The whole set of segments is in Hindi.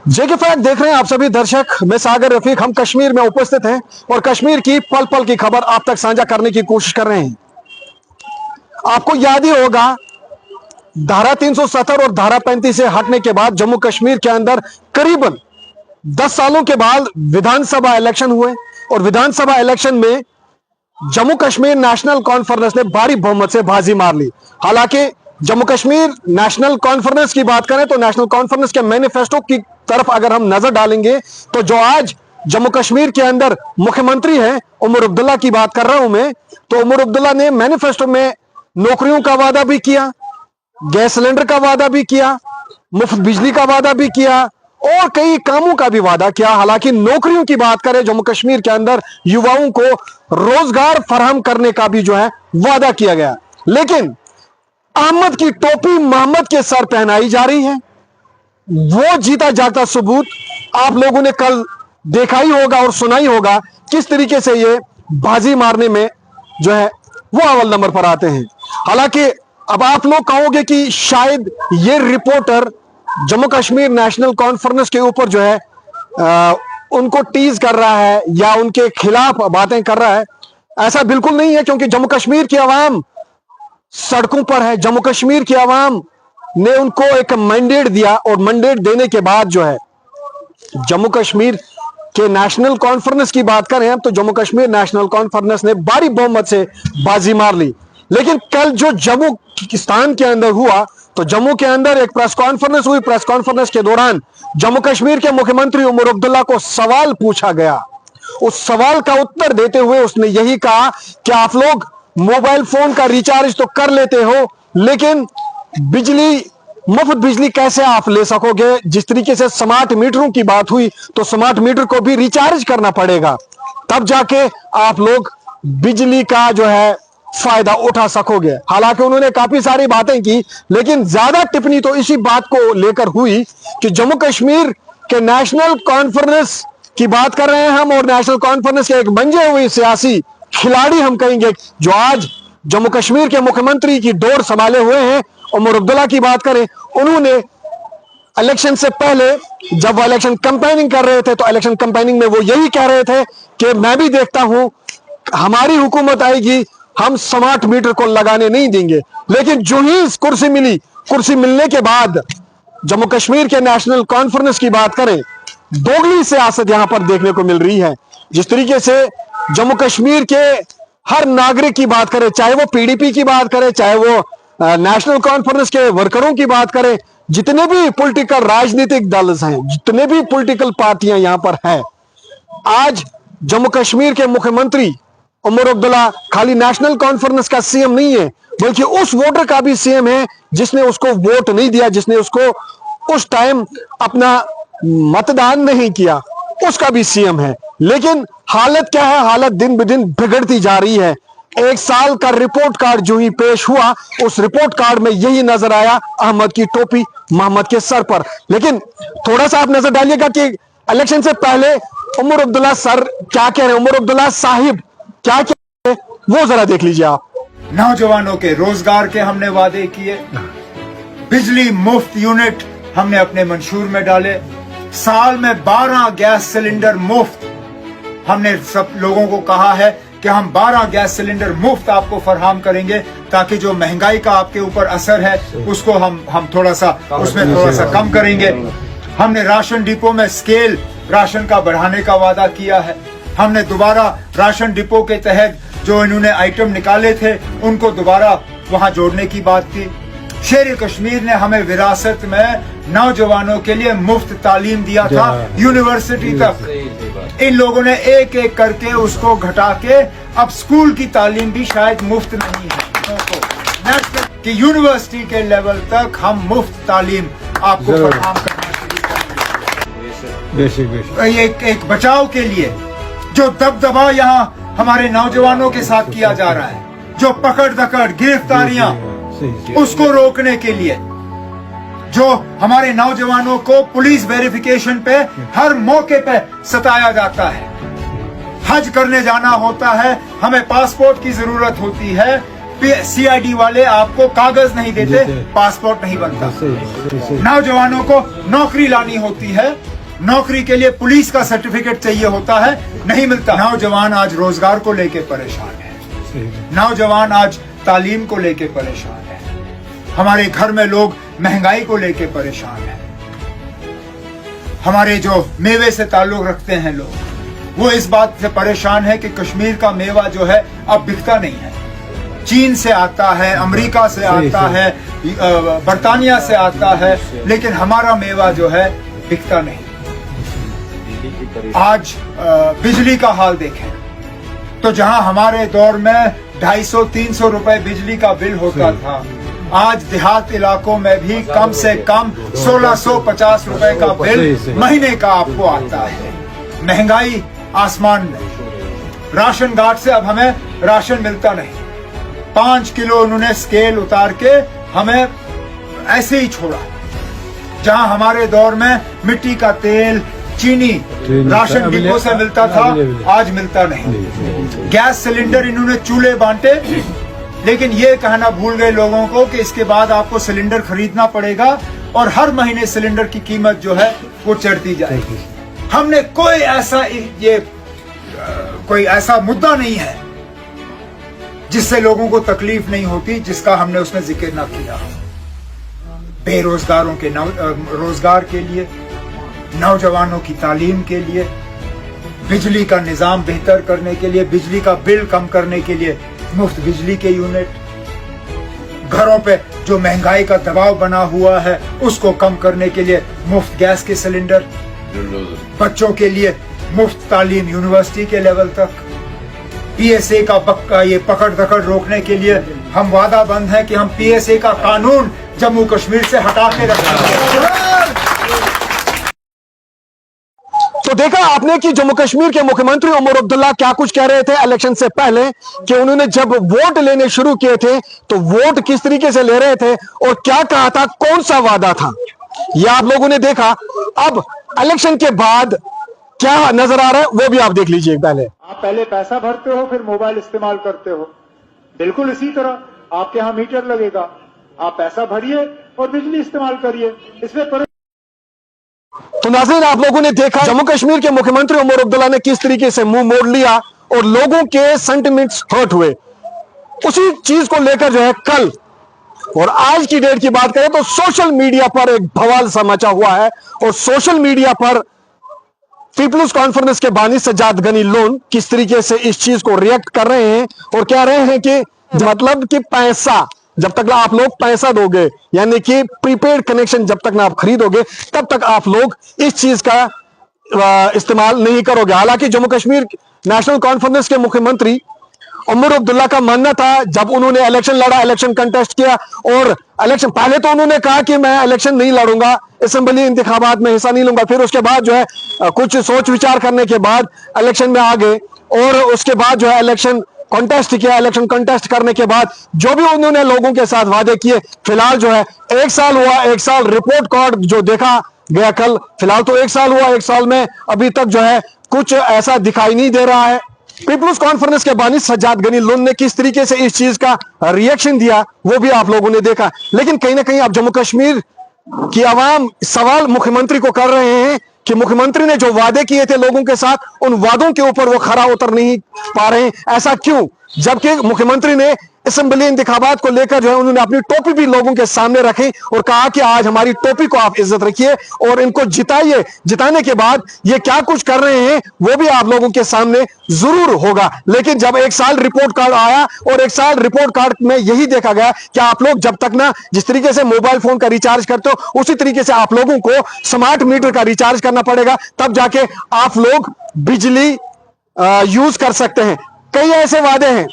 जेके फैक्ट देख रहे हैं आप सभी दर्शक। मैं सागर रफीक, हम कश्मीर में उपस्थित हैं और कश्मीर की पल पल की खबर आप तक साझा करने की कोशिश कर रहे हैं। आपको याद ही होगा, धारा 370 और धारा 35 से हटने के बाद जम्मू कश्मीर के अंदर करीबन 10 सालों के बाद विधानसभा इलेक्शन हुए और विधानसभा इलेक्शन में जम्मू कश्मीर नेशनल कॉन्फ्रेंस ने भारी बहुमत से बाजी मार ली। हालांकि जम्मू कश्मीर नेशनल कॉन्फ्रेंस की बात करें तो नेशनल कॉन्फ्रेंस के मैनिफेस्टो की तरफ अगर हम नजर डालेंगे तो जो आज जम्मू कश्मीर के अंदर मुख्यमंत्री हैं उमर अब्दुल्ला की बात कर रहा हूं मैं, तो उमर अब्दुल्ला ने मैनिफेस्टो में नौकरियों का वादा भी किया, गैस सिलेंडर का वादा भी किया, मुफ्त बिजली का वादा भी किया और कई कामों का भी वादा किया। हालांकि नौकरियों की बात करें, जम्मू कश्मीर के अंदर युवाओं को रोजगार फराहम करने का भी जो है वादा किया गया, लेकिन अहमद की टोपी मोहम्मद के सर पहनाई जा रही है। वो जीता जागता सबूत आप लोगों ने कल देखा ही होगा और सुना ही होगा किस तरीके से ये बाजी मारने में जो है वो अव्वल नंबर पर आते हैं। हालांकि अब आप लोग कहोगे कि शायद ये reporter Jammu Kashmir national conference के ऊपर जो है उनको टीज कर रहा है या उनके खिलाफ बातें कर रहा है। ऐसा बिल्कुल नहीं है, क्योंकि जम्मू कश्मीर की आवाम सड़कों पर है। जम्मू कश्मीर की आवाम ने उनको एक मैंडेट दिया और मैंडेट देने के बाद जो है जम्मू कश्मीर के नेशनल कॉन्फ्रेंस की बात करें हम तो जम्मू कश्मीर नेशनल कॉन्फ्रेंस ने भारी बहुमत से बाजी मार ली। लेकिन कल जो जम्मू स्थान के अंदर हुआ तो जम्मू के अंदर एक प्रेस कॉन्फ्रेंस हुई। प्रेस कॉन्फ्रेंस के दौरान जम्मू कश्मीर के मुख्यमंत्री उमर अब्दुल्ला को सवाल पूछा गया। उस सवाल का उत्तर देते हुए उसने यही कहा कि आप लोग मोबाइल फोन का रिचार्ज तो कर लेते हो, लेकिन बिजली, मुफ्त बिजली कैसे आप ले सकोगे? जिस तरीके से स्मार्ट मीटरों की बात हुई तो स्मार्ट मीटर को भी रिचार्ज करना पड़ेगा, तब जाके आप लोग बिजली का जो है फायदा उठा सकोगे। हालांकि उन्होंने काफी सारी बातें की, लेकिन ज्यादा टिप्पणी तो इसी बात को लेकर हुई कि जम्मू कश्मीर के नेशनल कॉन्फ्रेंस की बात कर रहे हैं हम और नेशनल कॉन्फ्रेंस के एक मंजे हुए सियासी खिलाड़ी हम कहेंगे जो आज जम्मू कश्मीर के मुख्यमंत्री की डोर संभाले हुए हैं, उमर अब्दुल्ला की बात करें, उन्होंने इलेक्शन से पहले जब वो इलेक्शन कैंपेनिंग कर रहे थे तो इलेक्शन कैंपेनिंग में वो यही कह रहे थे कि मैं भी देखता हूं हमारी हुकूमत आएगी हम स्मार्ट मीटर को लगाने नहीं देंगे। लेकिन जो ही कुर्सी मिली, कुर्सी मिलने के बाद जम्मू कश्मीर के नेशनल कॉन्फ्रेंस की बात करें, दोगली सियासत यहां पर देखने को मिल रही है। जिस तरीके से जम्मू कश्मीर के हर नागरिक की बात करें, चाहे वो पीडीपी की बात करें, चाहे वो नेशनल कॉन्फ्रेंस के वर्करों की बात करें, जितने भी पॉलिटिकल राजनीतिक दल हैं, जितने भी पॉलिटिकल पार्टियां यहां पर हैं, आज जम्मू कश्मीर के मुख्यमंत्री उमर अब्दुल्ला खाली नेशनल कॉन्फ्रेंस का सीएम नहीं है, बल्कि उस वोटर का भी सीएम है जिसने उसको वोट नहीं दिया, जिसने उसको उस टाइम अपना मतदान नहीं किया, उसका भी सीएम है। लेकिन हालत क्या है? हालत दिन ब दिन बिगड़ती जा रही है। एक साल का रिपोर्ट कार्ड जो ही पेश हुआ, उस रिपोर्ट कार्ड में यही नजर आया, अहमद की टोपी मोहम्मद के सर पर। लेकिन थोड़ा सा आप नजर डालिएगा कि इलेक्शन से पहले उमर अब्दुल्ला सर क्या कह रहे हैं, उमर अब्दुल्ला साहिब क्या कह रहे हैं, वो जरा देख लीजिए आप। नौजवानों के रोजगार के हमने वादे किए, बिजली मुफ्त यूनिट हमने अपने मंशूर में डाले, साल में 12 गैस सिलेंडर मुफ्त। हमने सब लोगों को कहा है कि हम 12 गैस सिलेंडर मुफ्त आपको फराहम करेंगे, ताकि जो महंगाई का आपके ऊपर असर है उसको हम थोड़ा सा उसमें थोड़ा सा कम करेंगे। हमने राशन डिपो में स्केल राशन का बढ़ाने का वादा किया है। हमने दोबारा राशन डिपो के तहत जो इन्होंने आइटम निकाले थे उनको दोबारा वहां जोड़ने की बात की। शेर कश्मीर ने हमें विरासत में नौजवानों के लिए मुफ्त तालीम दिया था, यूनिवर्सिटी तक। इन लोगों ने एक एक करके उसको घटा के अब स्कूल की तालीम भी शायद मुफ्त नहीं है कि यूनिवर्सिटी के लेवल तक हम मुफ्त तालीम आपको फराहम करना शुरू करेंगे। एक बचाव के लिए जो दबदबा यहाँ हमारे नौजवानों के साथ किया जा रहा है, जो पकड़ दकड़ गिरफ्तारियां, उसको रोकने के लिए जो हमारे नौजवानों को पुलिस वेरिफिकेशन पे हर मौके पे सताया जाता है। हज करने जाना होता है, हमें पासपोर्ट की जरूरत होती है, सीआईडी वाले आपको कागज नहीं देते, पासपोर्ट नहीं बनता। नौजवानों को नौकरी लानी होती है, नौकरी के लिए पुलिस का सर्टिफिकेट चाहिए होता है, नहीं मिलता। नौजवान आज रोजगार को लेके परेशान है, नौजवान आज तालीम को लेके परेशान है, हमारे घर में लोग महंगाई को लेके परेशान है, हमारे जो मेवे से ताल्लुक रखते हैं लोग, वो इस बात से परेशान है कि कश्मीर का मेवा जो है अब बिकता नहीं है। चीन से आता है, अमेरिका से आता है, बर्तानिया से आता है, लेकिन हमारा मेवा जो है बिकता नहीं। आज बिजली का हाल देखें तो जहां हमारे दौर में 250-300 रुपए बिजली का बिल होता था, आज देहात इलाकों में भी कम से कम 1650 रुपए का बिल महीने का आपको आता है। महंगाई आसमान में, राशन कार्ड से अब हमें राशन मिलता नहीं। 5 किलो उन्होंने स्केल उतार के हमें ऐसे ही छोड़ा। जहां हमारे दौर में मिट्टी का तेल, चीनी राशन डिपो से मिलता था, आज मिलता नहीं। गैस सिलेंडर इन्होंने चूल्हे बांटे, लेकिन ये कहना भूल गए लोगों को कि इसके बाद आपको सिलेंडर खरीदना पड़ेगा और हर महीने सिलेंडर की कीमत जो है वो चढ़ती जाएगी। हमने कोई ऐसा मुद्दा नहीं है जिससे लोगों को तकलीफ नहीं होती, जिसका हमने उसमें जिक्र ना किया। बेरोजगारों के रोजगार के लिए, नौजवानों की तालीम के लिए, बिजली का निजाम बेहतर करने के लिए, बिजली का बिल कम करने के लिए मुफ्त बिजली के यूनिट, घरों पे जो महंगाई का दबाव बना हुआ है उसको कम करने के लिए मुफ्त गैस के सिलेंडर, बच्चों के लिए मुफ्त तालीम यूनिवर्सिटी के लेवल तक, पीएसए का ये पकड़ दकड़ रोकने के लिए हम वादाबंद हैं कि हम पीएसए का कानून जम्मू कश्मीर से हटा के रखेंगे। तो देखा आपने कि जम्मू कश्मीर के मुख्यमंत्री उमर अब्दुल्ला क्या कुछ कह रहे थे इलेक्शन से पहले, कि उन्होंने जब वोट लेने शुरू किए थे तो वोट किस तरीके से ले रहे थे और क्या कहा था, कौन सा वादा था, यह आप लोगों ने देखा। अब इलेक्शन के बाद क्या नजर आ रहा है वो भी आप देख लीजिए। आप पहले पैसा भरते हो, फिर मोबाइल इस्तेमाल करते हो। बिल्कुल इसी तरह आपके यहां मीटर लगेगा, आप पैसा भरिए और बिजली इस्तेमाल करिए, इसमें तो नाज़रीन आप लोगों ने देखा जम्मू कश्मीर के मुख्यमंत्री उमर अब्दुल्ला ने किस तरीके से मुंह मोड़ लिया और लोगों के सेंटिमेंट्स हर्ट हुए। उसी चीज को लेकर जो है कल और आज की डेट की बात करें तो सोशल मीडिया पर एक बवाल सा मचा हुआ है और सोशल मीडिया पर पीपल्स कॉन्फ्रेंस के बानी सज्जाद गनी लोन किस तरीके से इस चीज को रिएक्ट कर रहे हैं और कह रहे हैं कि मतलब कि पैसा जब तक ना आप लोग पैसा दोगे, यानी कि प्रीपेड कनेक्शन जब तक ना आप खरीदोगे तब तक आप लोग इस चीज का इस्तेमाल नहीं करोगे। हालांकि जम्मू कश्मीर नेशनल कॉन्फ्रेंस के मुख्यमंत्री उमर अब्दुल्ला का मानना था, जब उन्होंने इलेक्शन लड़ा, इलेक्शन कंटेस्ट किया और इलेक्शन पहले तो उन्होंने कहा कि मैं इलेक्शन नहीं लड़ूंगा, असेंबली इंतखाबात में हिस्सा नहीं लूंगा, फिर उसके बाद जो है कुछ सोच विचार करने के बाद इलेक्शन में आ गए और उसके बाद जो है इलेक्शन कॉन्टेस्ट किया। इलेक्शन कॉन्टेस्ट करने के बाद जो भी उन्होंने लोगों के साथ वादे किए, फिलहाल जो है 1 साल हुआ, 1 साल रिपोर्ट कार्ड जो देखा गया कल, फिलहाल तो 1 साल हुआ, 1 साल में अभी तक जो है कुछ ऐसा दिखाई नहीं दे रहा है। पीपल्स कॉन्फ्रेंस के बानी सज्जाद गनी लोन ने किस तरीके से इस चीज का रिएक्शन दिया वो भी आप लोगों ने देखा। लेकिन कहीं ना कहीं आप जम्मू कश्मीर की आवाम सवाल मुख्यमंत्री को कर रहे हैं कि मुख्यमंत्री ने जो वादे किए थे लोगों के साथ, उन वादों के ऊपर वो खरा उतर नहीं पा रहे हैं। ऐसा क्यों, जबकि मुख्यमंत्री ने असेंबली इंतखाबात को लेकर जो है उन्होंने अपनी टोपी भी लोगों के सामने रखी और कहा कि आज हमारी टोपी को आप इज्जत रखिए और इनको जिताइए। जिताने के बाद ये क्या कुछ कर रहे हैं वो भी आप लोगों के सामने जरूर होगा। लेकिन जब 1 साल रिपोर्ट कार्ड आया और 1 साल रिपोर्ट कार्ड में यही देखा गया कि आप लोग जब तक ना जिस तरीके से मोबाइल फोन का रिचार्ज करते हो उसी तरीके से आप लोगों को स्मार्ट मीटर का रिचार्ज करना पड़ेगा, तब जाके आप लोग बिजली यूज कर सकते हैं। कई ऐसे वादे हैं,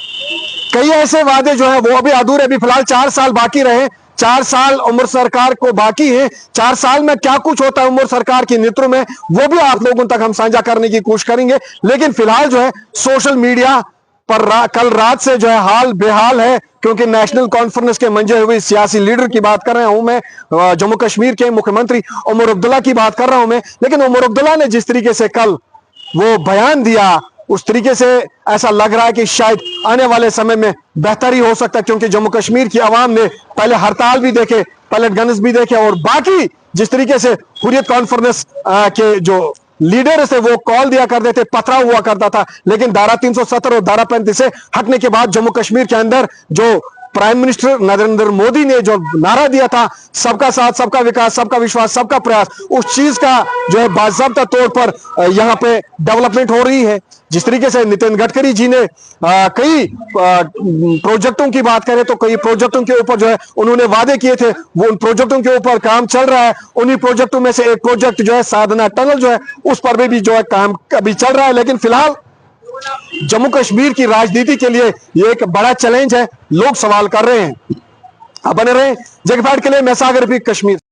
कई ऐसे वादे जो है वो अभी अधूरे, अभी फिलहाल 4 साल बाकी रहे, 4 साल उम्र सरकार को बाकी है। 4 साल में क्या कुछ होता है उम्र सरकार के नेतृत्व में वो भी आप लोगों तक हम साझा करने की कोशिश करेंगे। लेकिन फिलहाल जो है सोशल मीडिया पर कल रात से जो है हाल बेहाल है, क्योंकि नेशनल कॉन्फ्रेंस के मंजे हुए सियासी लीडर की बात कर रहा हूं मैं, जम्मू कश्मीर के मुख्यमंत्री उमर अब्दुल्ला की बात कर रहा हूं मैं। लेकिन उमर अब्दुल्ला ने जिस तरीके से कल वो बयान दिया उस तरीके से ऐसा लग रहा है कि शायद आने वाले समय में बेहतरी हो सकता है, क्योंकि जम्मू कश्मीर की आवाम ने पहले हड़ताल भी देखे, पैलेट गन्स भी देखे और बाकी जिस तरीके से हुर्रियत कॉन्फ्रेंस के जो लीडर थे वो कॉल दिया करते थे, पथराव हुआ करता था, लेकिन धारा 370 और धारा 35 से हटने के बाद जम्मू कश्मीर के अंदर जो प्राइम मिनिस्टर नरेंद्र मोदी ने जो नारा दिया था, सबका साथ, सबका विकास, सबका विश्वास, सबका प्रयास, उस चीज का जो है बाकायदा तौर पर यहां पे डेवलपमेंट हो रही है। जिस तरीके से नितिन गडकरी जी ने कई प्रोजेक्टों की बात करें तो कई प्रोजेक्टों के ऊपर जो है उन्होंने वादे किए थे, वो उन प्रोजेक्टों के ऊपर काम चल रहा है। उन्हीं प्रोजेक्टों में से एक प्रोजेक्ट जो है साधना टनल जो है उस पर भी जो है काम अभी चल रहा है, लेकिन फिलहाल जम्मू कश्मीर की राजनीति के लिए ये एक बड़ा चैलेंज है। लोग सवाल कर रहे हैं। आप बने रहे जगफैट के लिए। मैं सागर रफीक, कश्मीर।